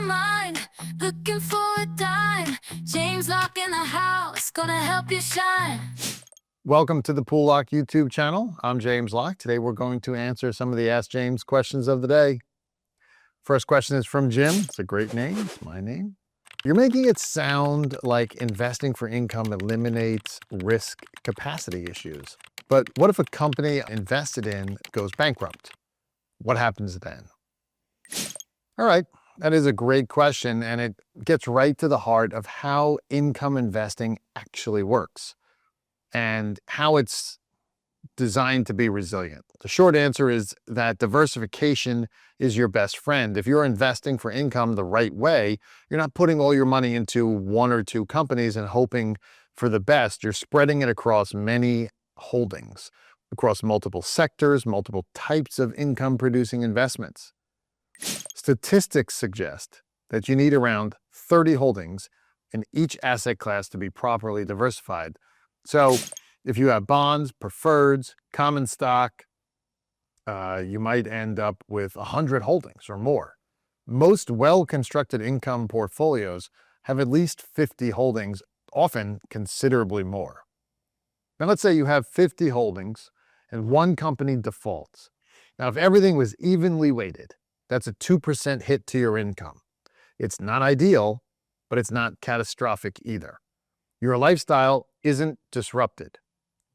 mind, looking for a dime. James Locke in the house, gonna help you shine. Welcome to the Pool Locke YouTube channel. I'm James Locke. Today we're going to answer some of the Ask James questions of the day. First question is from Jim. It's a great name. It's my name. You're making it sound like investing for income eliminates risk capacity issues. But what if a company invested in goes bankrupt? What happens then? All right, that is a great question, and it gets right to the heart of how income investing actually works and how it's designed to be resilient. The short answer is that diversification is your best friend. If you're investing for income the right way, you're not putting all your money into one or two companies and hoping for the best. You're spreading it across many holdings, across multiple sectors, multiple types of income-producing investments. Statistics suggest that you need around 30 holdings in each asset class to be properly diversified. So if you have bonds, preferreds, common stock, you might end up with 100 holdings or more. Most well-constructed income portfolios have at least 50 holdings, often considerably more. Now let's say you have 50 holdings and one company defaults. Now if everything was evenly weighted, that's a 2% hit to your income. It's not ideal, but it's not catastrophic either. Your lifestyle isn't disrupted.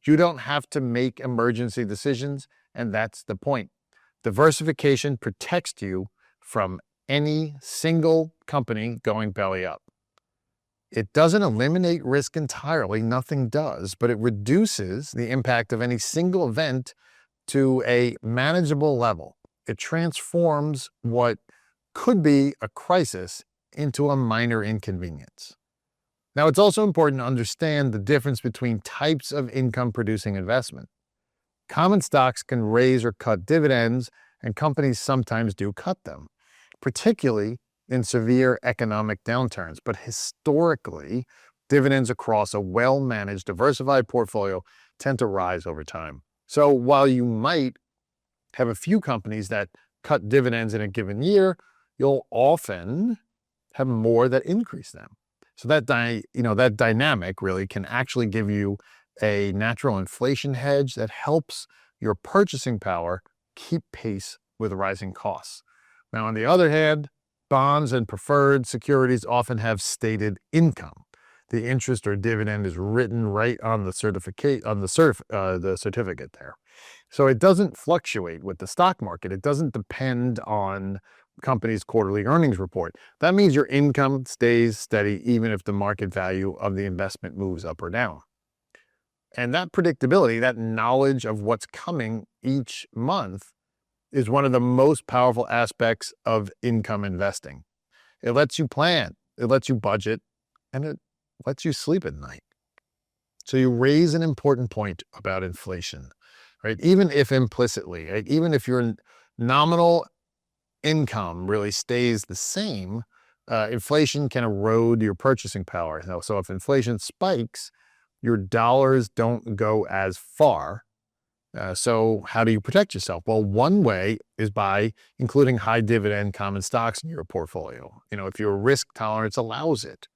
You don't have to make emergency decisions, and that's the point. Diversification protects you from any single company going belly up. It doesn't eliminate risk entirely, nothing does, but it reduces the impact of any single event to a manageable level. It transforms what could be a crisis into a minor inconvenience. Now, it's also important to understand the difference between types of income-producing investment. Common stocks can raise or cut dividends, and companies sometimes do cut them, particularly in severe economic downturns. But historically, dividends across a well-managed, diversified portfolio tend to rise over time. So while you might have a few companies that cut dividends in a given year, you'll often have more that increase them. So that dynamic really can actually give you a natural inflation hedge that helps your purchasing power keep pace with rising costs. Now, on the other hand, bonds and preferred securities often have stated income. The interest or dividend is written right on the certificate there. So it doesn't fluctuate with the stock market. It doesn't depend on company's quarterly earnings report. That means your income stays steady even if the market value of the investment moves up or down. And that predictability, that knowledge of what's coming each month, is one of the most powerful aspects of income investing. It lets you plan, it lets you budget, and it lets you sleep at night. So you raise an important point about inflation, right? Even if implicitly, right? Even if your nominal income really stays the same, inflation can erode your purchasing power. So if inflation spikes, your dollars don't go as far. So how do you protect yourself? Well, one way is by including high dividend common stocks in your portfolio. If your risk tolerance allows it.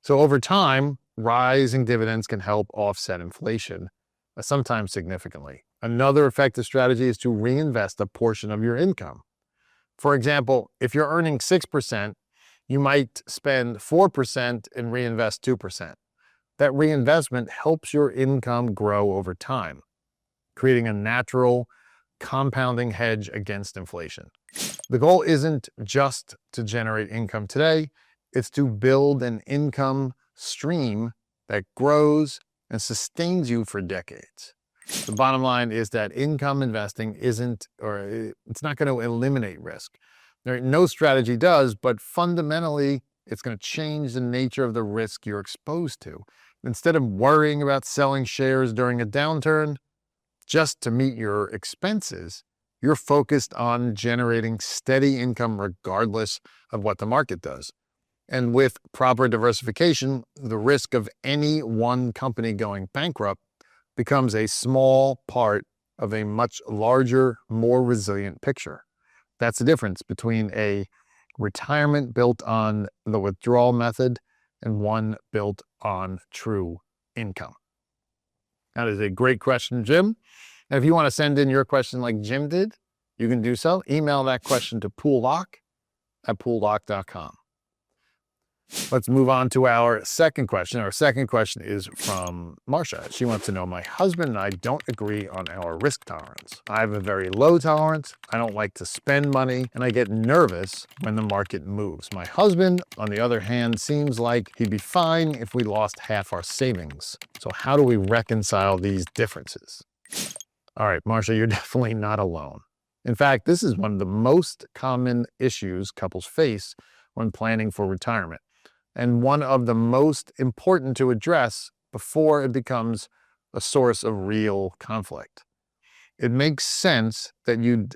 So over time, rising dividends can help offset inflation, sometimes significantly. Another effective strategy is to reinvest a portion of your income. For example, if you're earning 6%, you might spend 4% and reinvest 2%. That reinvestment helps your income grow over time, creating a natural compounding hedge against inflation. The goal isn't just to generate income today, it's to build an income stream that grows and sustains you for decades. The bottom line is that income investing it's not going to eliminate risk. No strategy does, but fundamentally, it's going to change the nature of the risk you're exposed to. Instead of worrying about selling shares during a downturn just to meet your expenses, you're focused on generating steady income regardless of what the market does. And with proper diversification, the risk of any one company going bankrupt becomes a small part of a much larger, more resilient picture. That's the difference between a retirement built on the withdrawal method and one built on true income? That is a great question, Jim. And if you want to send in your question like Jim did, you can do so. Email that question to poollocke@poollocke.com. Let's move on to our second question. Our second question is from Marcia. She wants to know, my husband and I don't agree on our risk tolerance. I have a very low tolerance. I don't like to spend money, and I get nervous when the market moves. My husband, on the other hand, seems like he'd be fine if we lost half our savings. So how do we reconcile these differences? All right, Marcia, you're definitely not alone. In fact, this is one of the most common issues couples face when planning for retirement, and one of the most important to address before it becomes a source of real conflict. It makes sense that you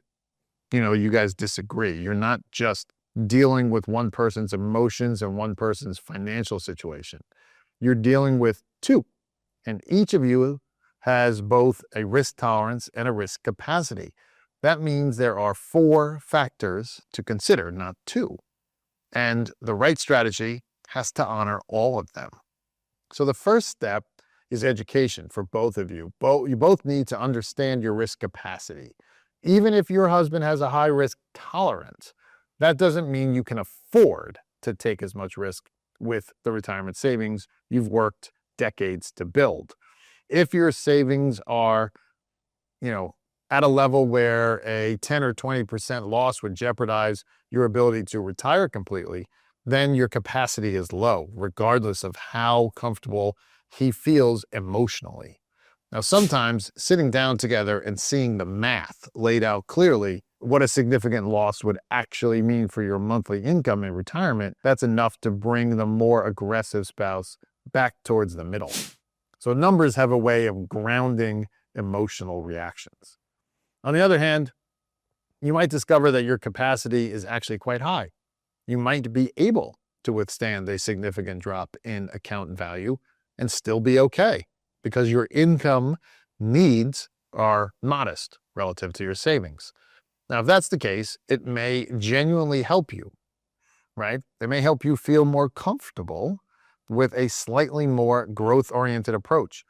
guys disagree. You're not just dealing with one person's emotions and one person's financial situation. You're dealing with two, and each of you has both a risk tolerance and a risk capacity. That means there are 4 factors to consider, not 2. And the right strategy has to honor all of them. So the first step is education for both of you. You both need to understand your risk capacity. Even if your husband has a high risk tolerance, that doesn't mean you can afford to take as much risk with the retirement savings you've worked decades to build. If your savings are, at a level where a 10 or 20% loss would jeopardize your ability to retire completely, then your capacity is low, regardless of how comfortable he feels emotionally. Now, sometimes sitting down together and seeing the math laid out clearly, what a significant loss would actually mean for your monthly income in retirement, that's enough to bring the more aggressive spouse back towards the middle. So numbers have a way of grounding emotional reactions. On the other hand, you might discover that your capacity is actually quite high. You might be able to withstand a significant drop in account value and still be okay because your income needs are modest relative to your savings. Now, if that's the case, it may genuinely help you, right? It may help you feel more comfortable with a slightly more growth-oriented approach.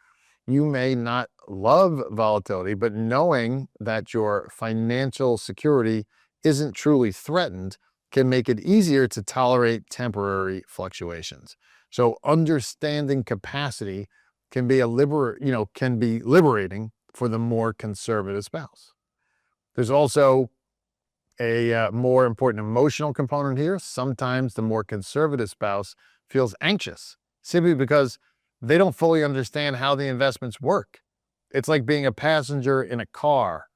You may not love volatility, but knowing that your financial security isn't truly threatened can make it easier to tolerate temporary fluctuations. So understanding capacity can be liberating for the more conservative spouse. There's also a more important emotional component here. Sometimes the more conservative spouse feels anxious simply because they don't fully understand how the investments work. It's like being a passenger in a car,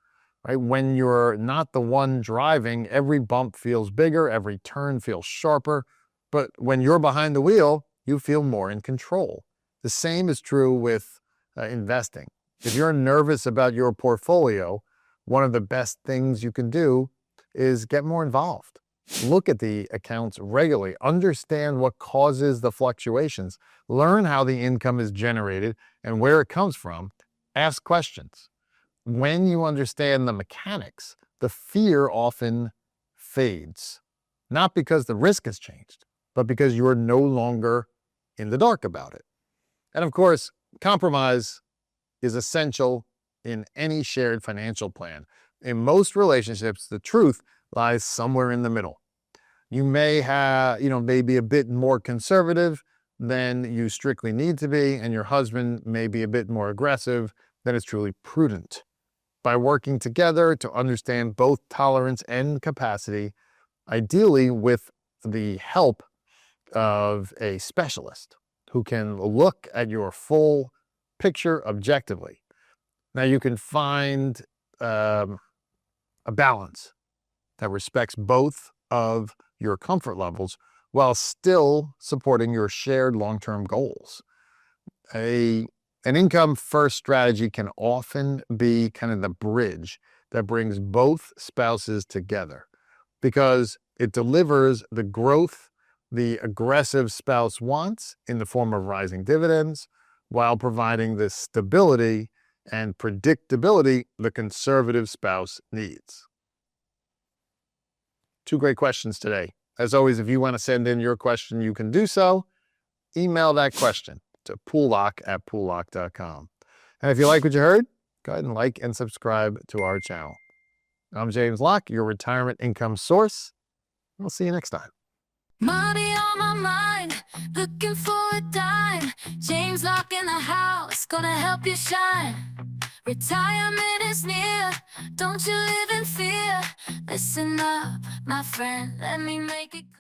right? When you're not the one driving, every bump feels bigger, every turn feels sharper. But when you're behind the wheel, you feel more in control. The same is true with investing. If you're nervous about your portfolio, one of the best things you can do is get more involved. Look at the accounts regularly, understand what causes the fluctuations, learn how the income is generated and where it comes from, ask questions. When you understand the mechanics, the fear often fades, not because the risk has changed, but because you're no longer in the dark about it. And of course, compromise is essential in any shared financial plan. In most relationships, the truth lies somewhere in the middle. You may be a bit more conservative than you strictly need to be, and your husband may be a bit more aggressive than is truly prudent. By working together to understand both tolerance and capacity, ideally with the help of a specialist who can look at your full picture objectively. Now you can find a balance that respects both of your comfort levels while still supporting your shared long-term goals. An income-first strategy can often be kind of the bridge that brings both spouses together because it delivers the growth the aggressive spouse wants in the form of rising dividends while providing the stability and predictability the conservative spouse needs. Two great questions today. As always, if you want to send in your question, you can do so. Email that question to poollock@poollock.com. And if you like what you heard, go ahead and like and subscribe to our channel. I'm James Locke, your retirement income source. We'll see you next time. Money on my mind, looking for a dime. James Locke in the house, gonna help you shine. Retirement is near, don't you live in fear. Listen up, my friend, let me make it clear.